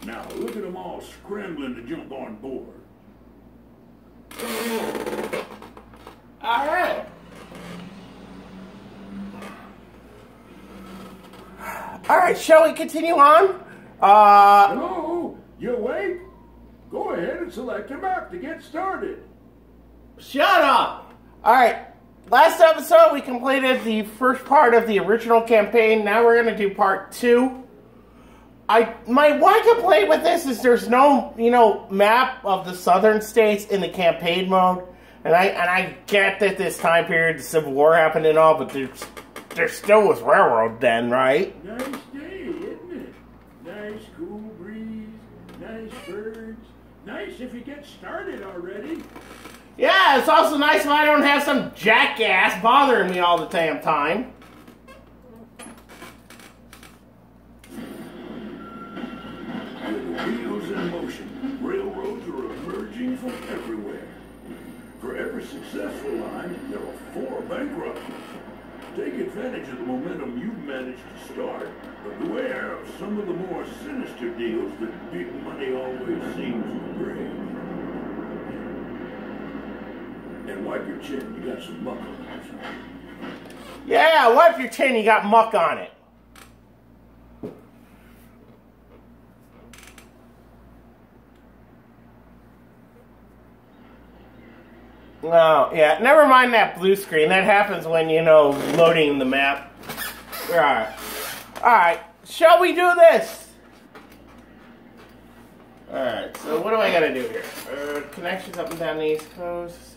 Now look at them all scrambling to jump on board. All right. All right, shall we continue on? Hello? You awake? Go ahead and select your map to get started. Shut up! All right, last episode we completed the first part of the original campaign. Now we're going to do part 2. My one complaint with this is there's no, map of the southern states in the campaign mode. And I get that this time period, the Civil War happened and all, but there still was railroad then, right? Nice day, isn't it? Nice cool breeze, nice birds. Nice if you get started already. Yeah, it's also nice if I don't have some jackass bothering me all the damn time. With wheels in motion, railroads are emerging from everywhere. For every successful line, there are 4 bankruptcies. Take advantage of the momentum you've managed to start, but beware of some of the more sinister deals that big money always seems to bring. And wipe your chin, you got some muck on it. Yeah, wipe your chin, you got muck on it. Oh, yeah, never mind that blue screen. That happens when, loading the map. Alright. Alright, shall we do this? Alright, so what do I gotta do here? Connections up and down the East Coast.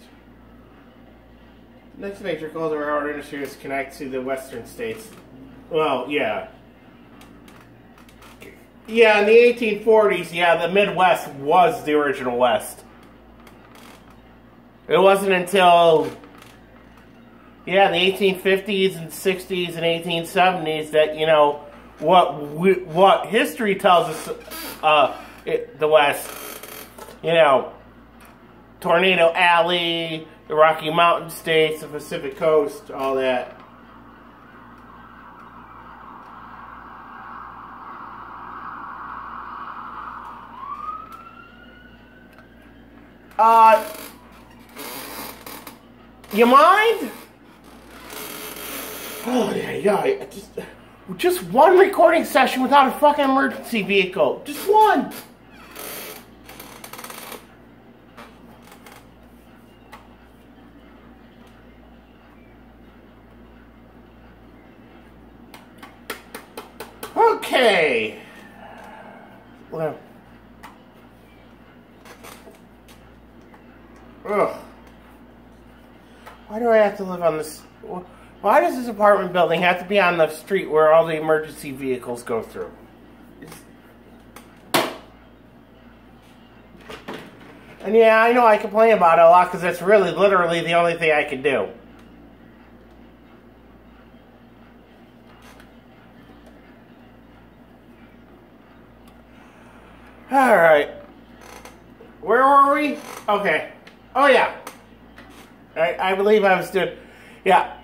Next major goal of the railroad industry is to connect to the western states. Well, yeah. Yeah, in the 1840s, the Midwest was the original West. It wasn't until, the 1850s and 60s and 1870s that, what history tells us, the West, Tornado Alley, the Rocky Mountain states, the Pacific Coast, all that. You mind? Oh, yeah. Just one recording session without a fucking emergency vehicle. Just one. Okay. Well. Ugh. Why do I have to live on this? Why does this apartment building have to be on the street where all the emergency vehicles go through? And yeah, I know I complain about it a lot because that's really literally the only thing I can do. Alright. Where were we? Okay. Oh yeah. I believe I was doing... Yeah.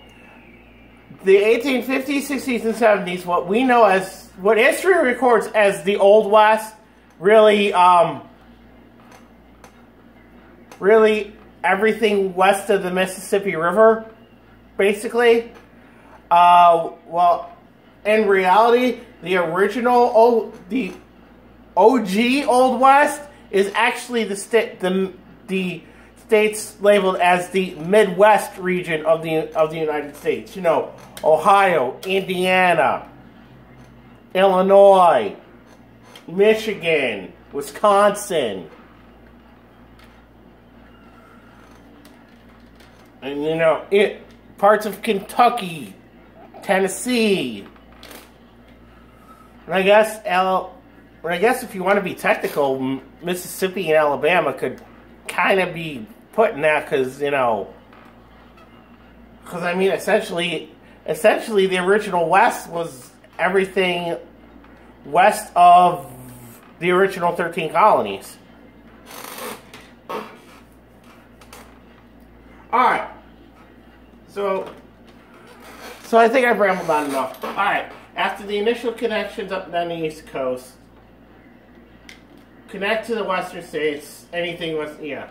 The 1850s, 60s, and 70s, what we know as... What history records as the Old West, really everything west of the Mississippi River, basically. Well, in reality, the original... The OG Old West is actually the states labeled as the Midwest region of the United States. Ohio, Indiana, Illinois, Michigan, Wisconsin, and parts of Kentucky, Tennessee, and I guess if you want to be technical, Mississippi and Alabama could kind of be put in that because essentially the original West was everything west of the original 13 colonies. Alright. So I think I've rambled on enough. Alright. After the initial connections up and down the East Coast, connect to the western states. Anything was, yeah.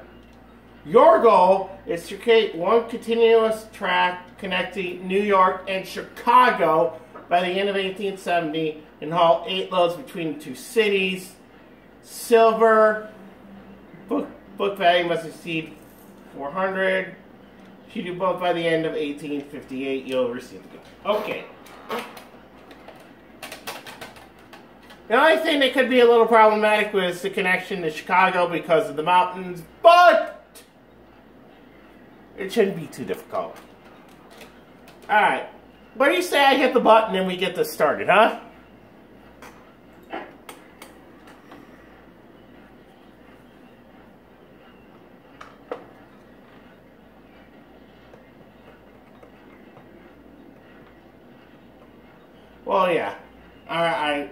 Your goal is to create one continuous track connecting New York and Chicago by the end of 1870 and haul 8 loads between the two cities. Silver, book value must exceed 400. If you do both by the end of 1858, you'll receive the goods. Okay. The only thing that could be a little problematic was the connection to Chicago because of the mountains, but it shouldn't be too difficult. Alright. What do you say I hit the button and we get this started, huh? Well, yeah. I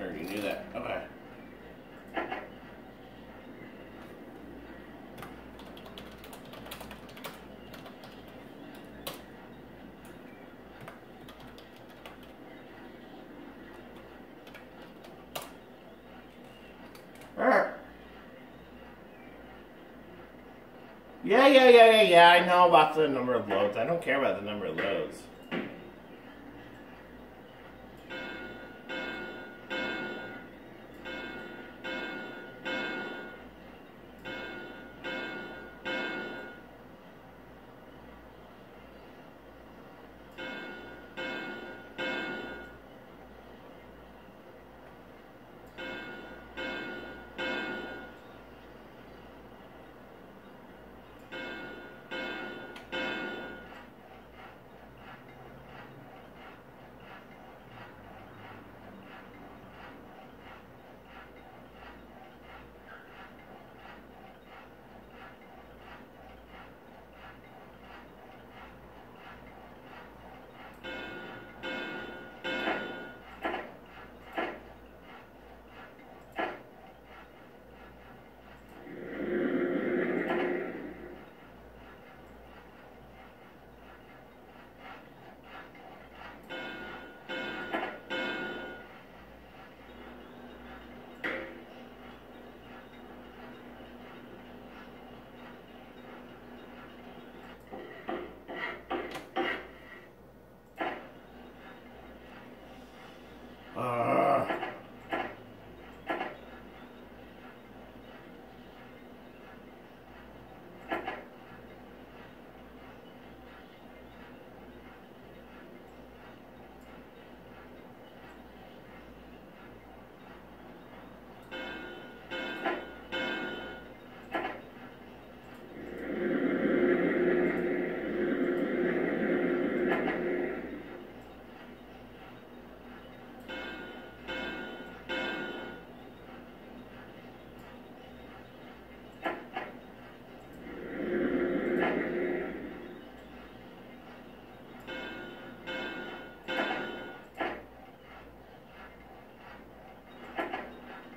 already knew that. Okay. Yeah, I know about the number of loads. I don't care about the number of loads.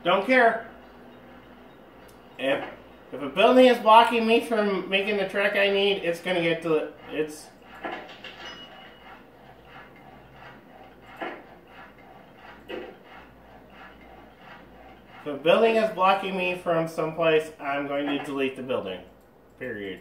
Don't care. If a building is blocking me from making the track I need, it's gonna get to it. If a building is blocking me from someplace, I'm going to delete the building. Period.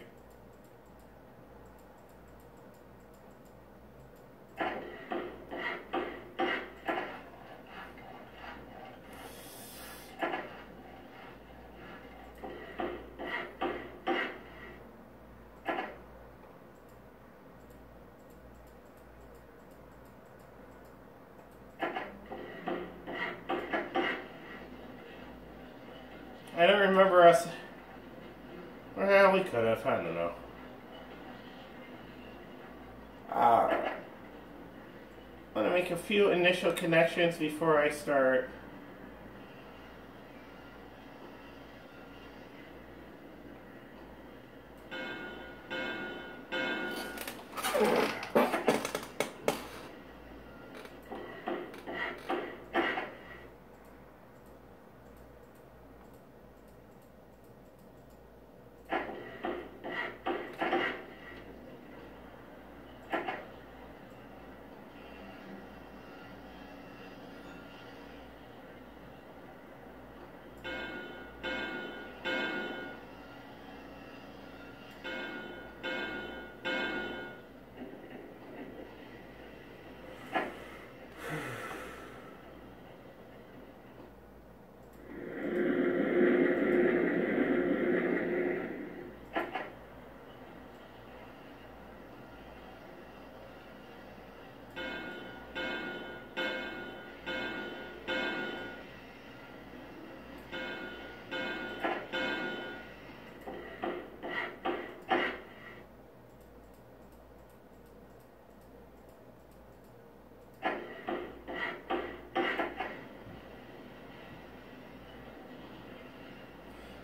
I don't remember us. Well, we could have. I don't know. I'm going to make a few initial connections before I start.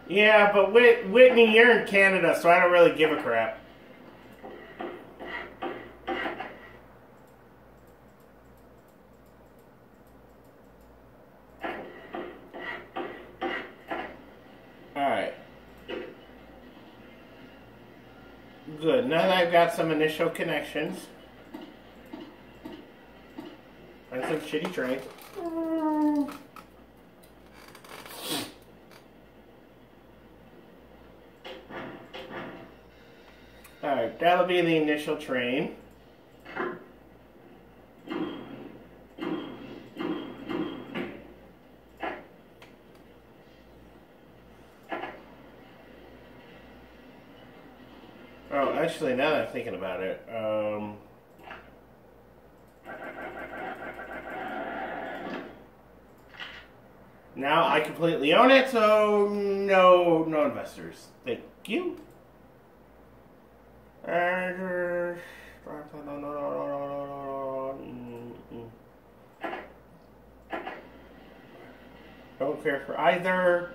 Yeah, but Whitney, you're in Canada, so I don't really give a crap. Alright. Good. Now that I've got some initial connections. And some shitty trains. Alright, that'll be the initial train. Oh, actually, now that I'm thinking about it, now I completely own it, so no investors. Thank you. Don't care for either.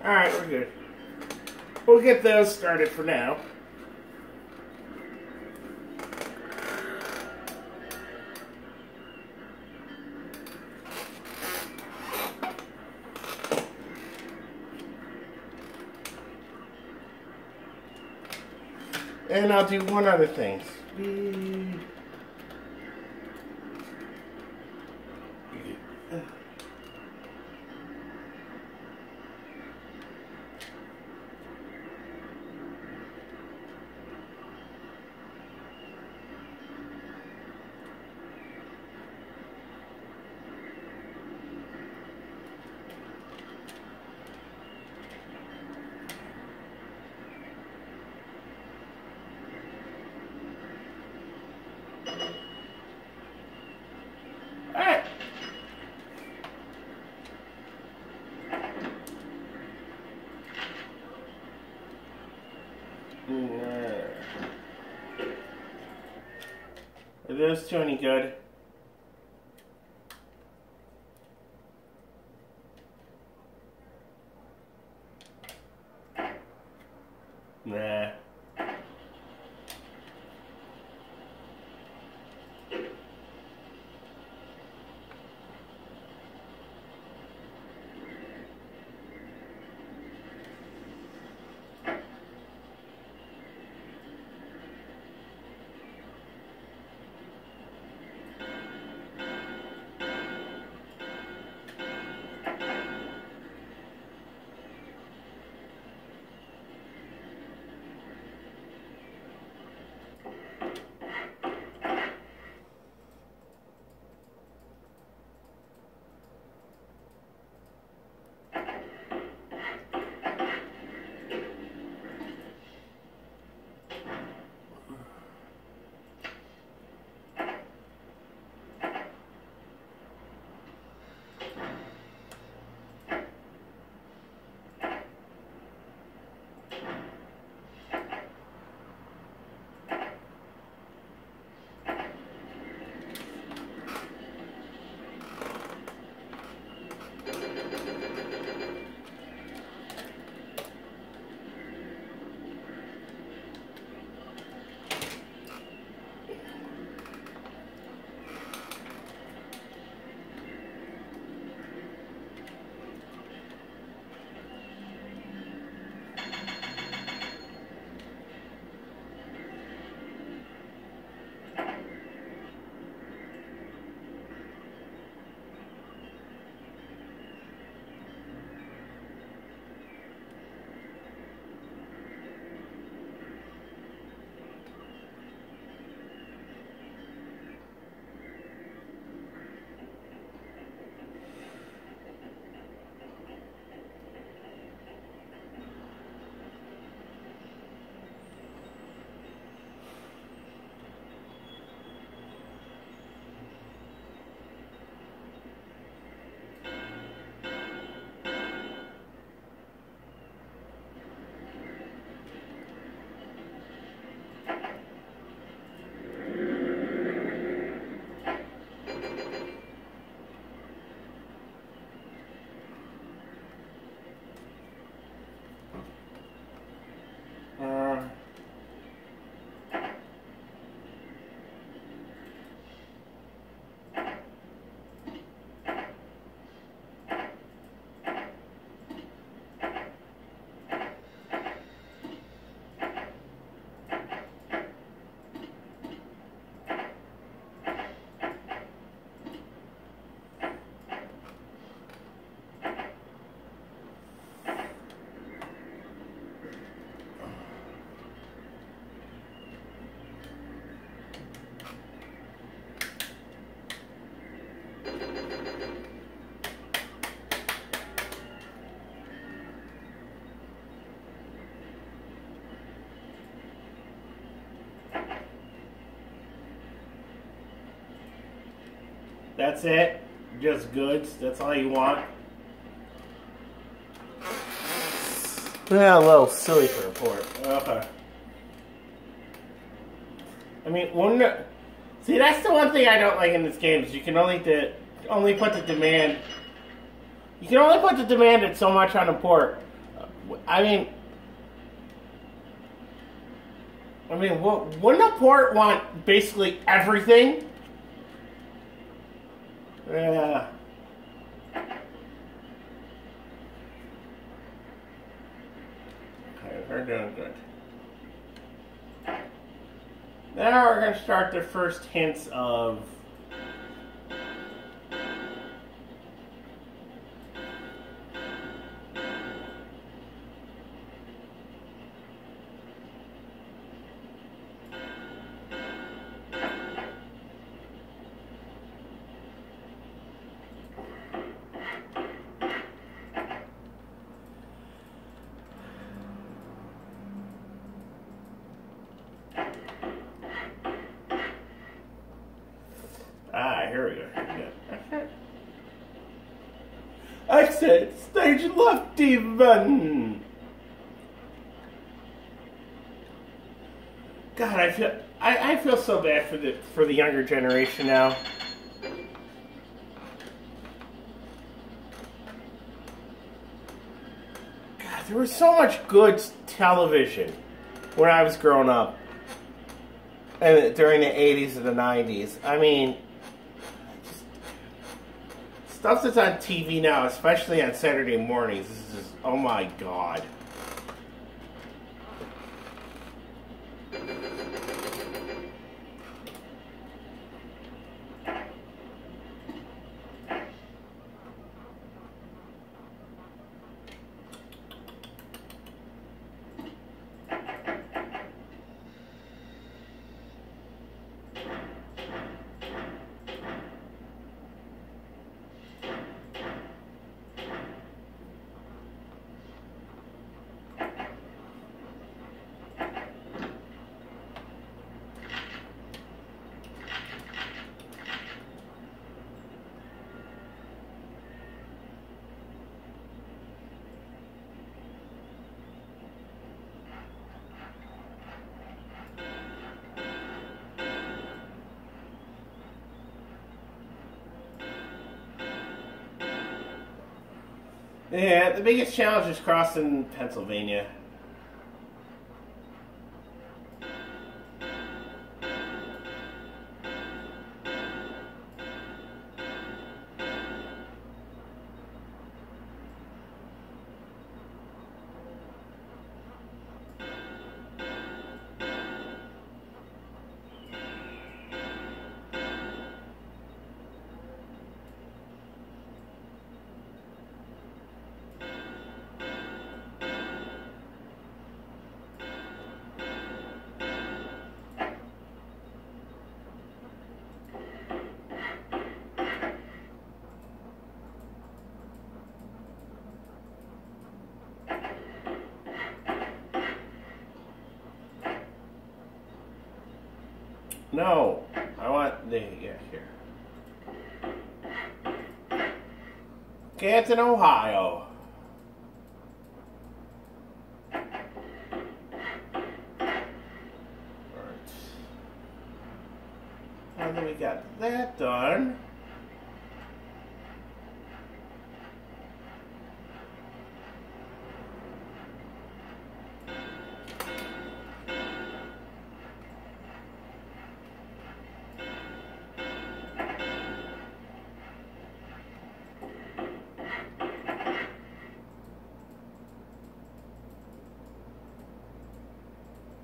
Alright, we're good. We'll get those started for now. And I'll do one other thing. Alright. Are those two any good? Nah. That's it? Just goods? That's all you want? Yeah, a little silly for a port. Okay. I mean, see, that's the one thing I don't like in this game is you can only put the demand. You can only put the demand at so much on a port. I mean, wouldn't a port want basically everything? Yeah. Okay, we're doing good. Now we're going to start the first hints of here we go. Okay. Exit stage left even. God, I feel so bad for the younger generation now. God, there was so much good television when I was growing up, and during the 80s and the 90s. I mean, stuff that's on TV now, especially on Saturday mornings, is just, oh my God. Yeah, the biggest challenge is crossing Pennsylvania. No, I want the here. Canton, Ohio. Alright. Now that we got that done.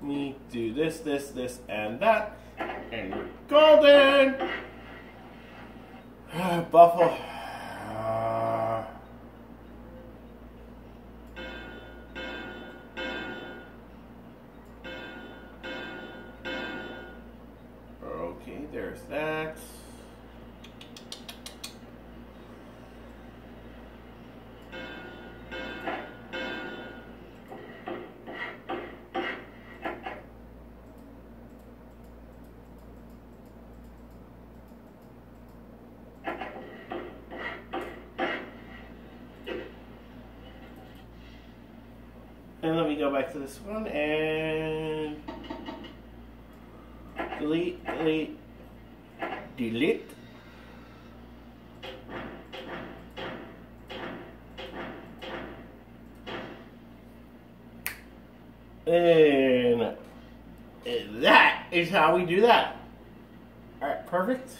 We do this, and that, and we're golden. Buffalo. Okay, there's that. And let me go back to this one and delete, delete, delete. And that is how we do that. Alright, perfect.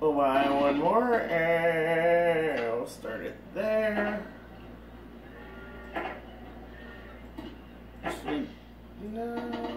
We'll buy one more, and we'll start it there. Actually, no.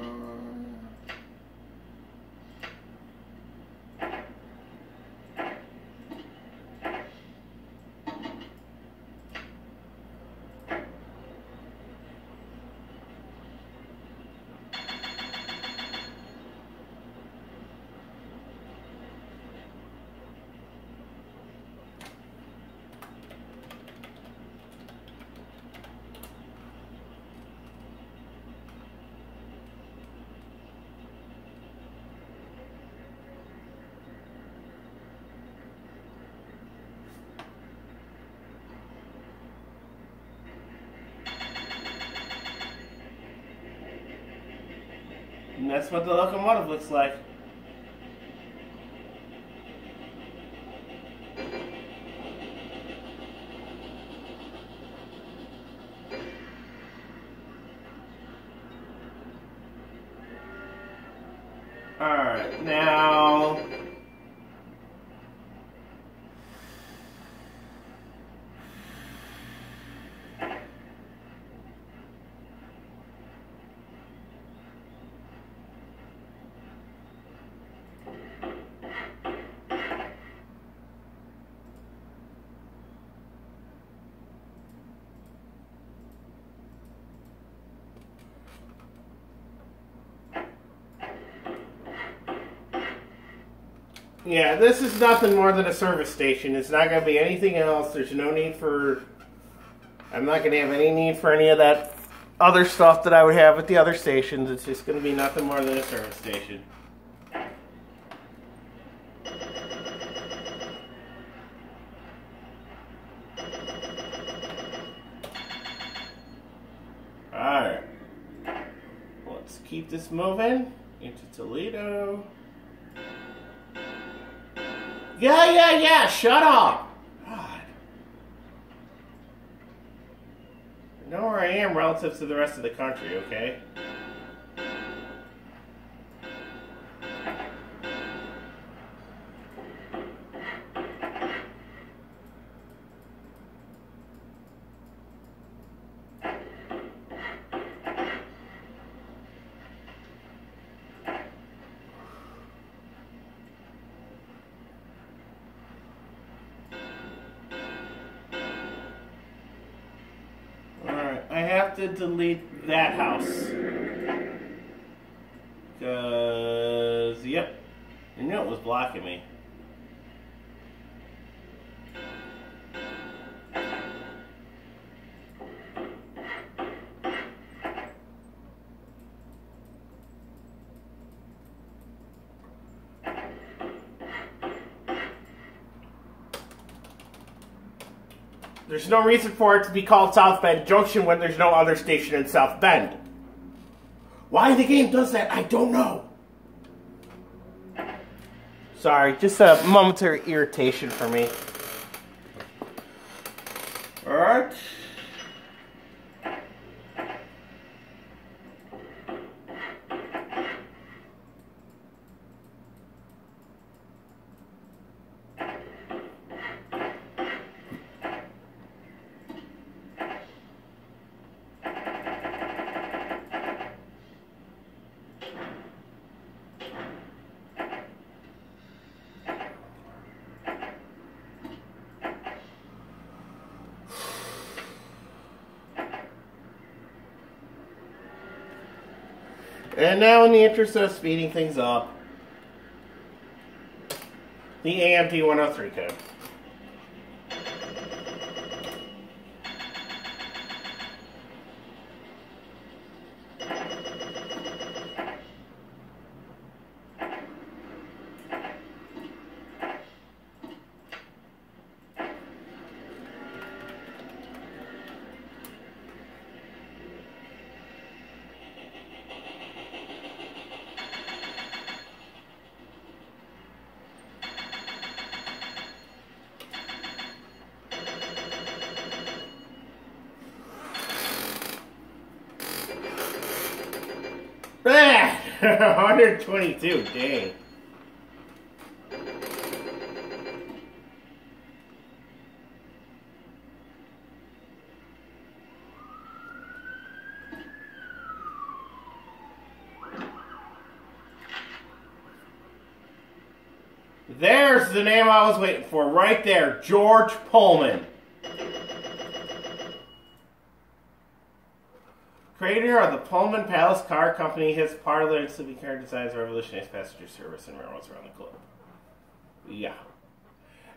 And that's what the locomotive looks like. Alright, now... Yeah, this is nothing more than a service station. It's not going to be anything else. There's no need for... I'm not going to have any need for any of that other stuff that I would have at the other stations. It's just going to be nothing more than a service station. Alright. Let's keep this moving into Toledo. Yeah, shut up! God. I know where I am relative to the rest of the country, okay? I have to delete that house. Because, yep, I knew it was blocking me. There's no reason for it to be called South Bend Junction when there's no other station in South Bend. Why the game does that, I don't know. Sorry, just a momentary irritation for me. Alright. And now, in the interest of speeding things up, the AMT 103 code. at 122, dang. There's the name I was waiting for, right there, George Pullman. Creator of the Pullman Palace Car Company, his parlor and sleeping car designs revolutionized passenger service and railroads around the globe. Yeah.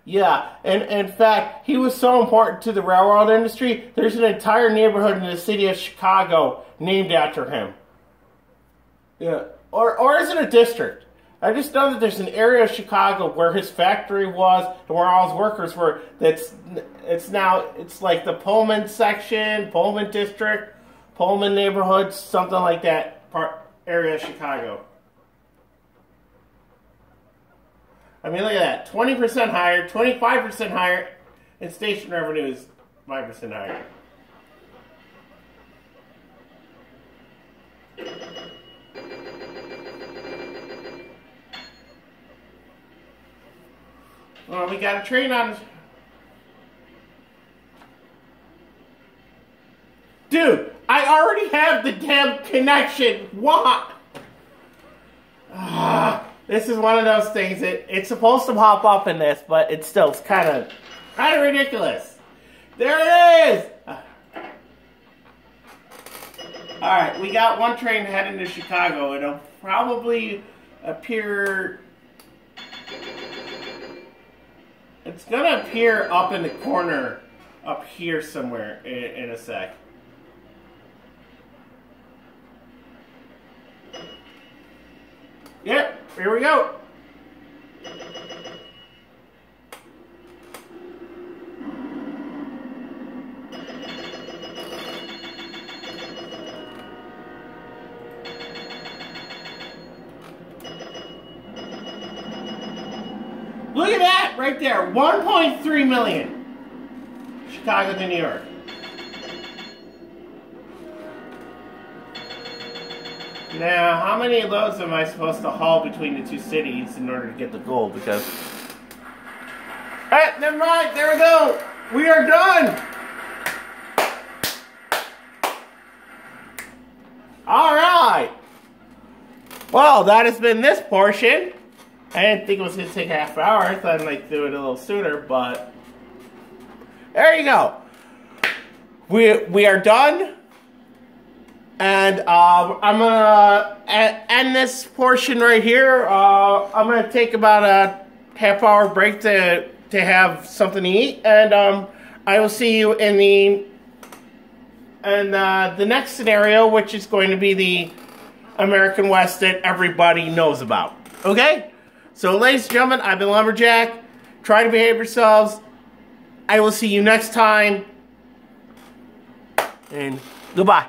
Yeah, and in fact, he was so important to the railroad industry, there's an entire neighborhood in the city of Chicago named after him. Yeah. Or is it a district? I just know that there's an area of Chicago where his factory was and where all his workers were. It's like the Pullman section, Pullman district, Pullman neighborhood, something like that area of Chicago. I mean, look at that. 20% higher, 25% higher, and station revenue is 5% higher. Well, we got a train on. Dude, I already have the damn connection. What? This is one of those things that it's supposed to pop up in this, but it's kind of ridiculous. There it is. All right, we got one train heading to Chicago. It'll probably appear. It's gonna appear up in the corner, up here somewhere in a sec. Yep, here we go. Look at that right there, 1.3 million. Chicago to New York. Now, how many loads am I supposed to haul between the two cities in order to get the goal? Because... Alright, never mind, there we go. We are done. Alright. Well, that has been this portion. I didn't think it was going to take a half hour. I thought I might do it a little sooner, but... There you go. We are done. And I'm going to end this portion right here. I'm going to take about a half-hour break to have something to eat. And I will see you in the next scenario, which is going to be the American West that everybody knows about. Okay? So, ladies and gentlemen, I've been Lumberjack. Try to behave yourselves. I will see you next time. And goodbye.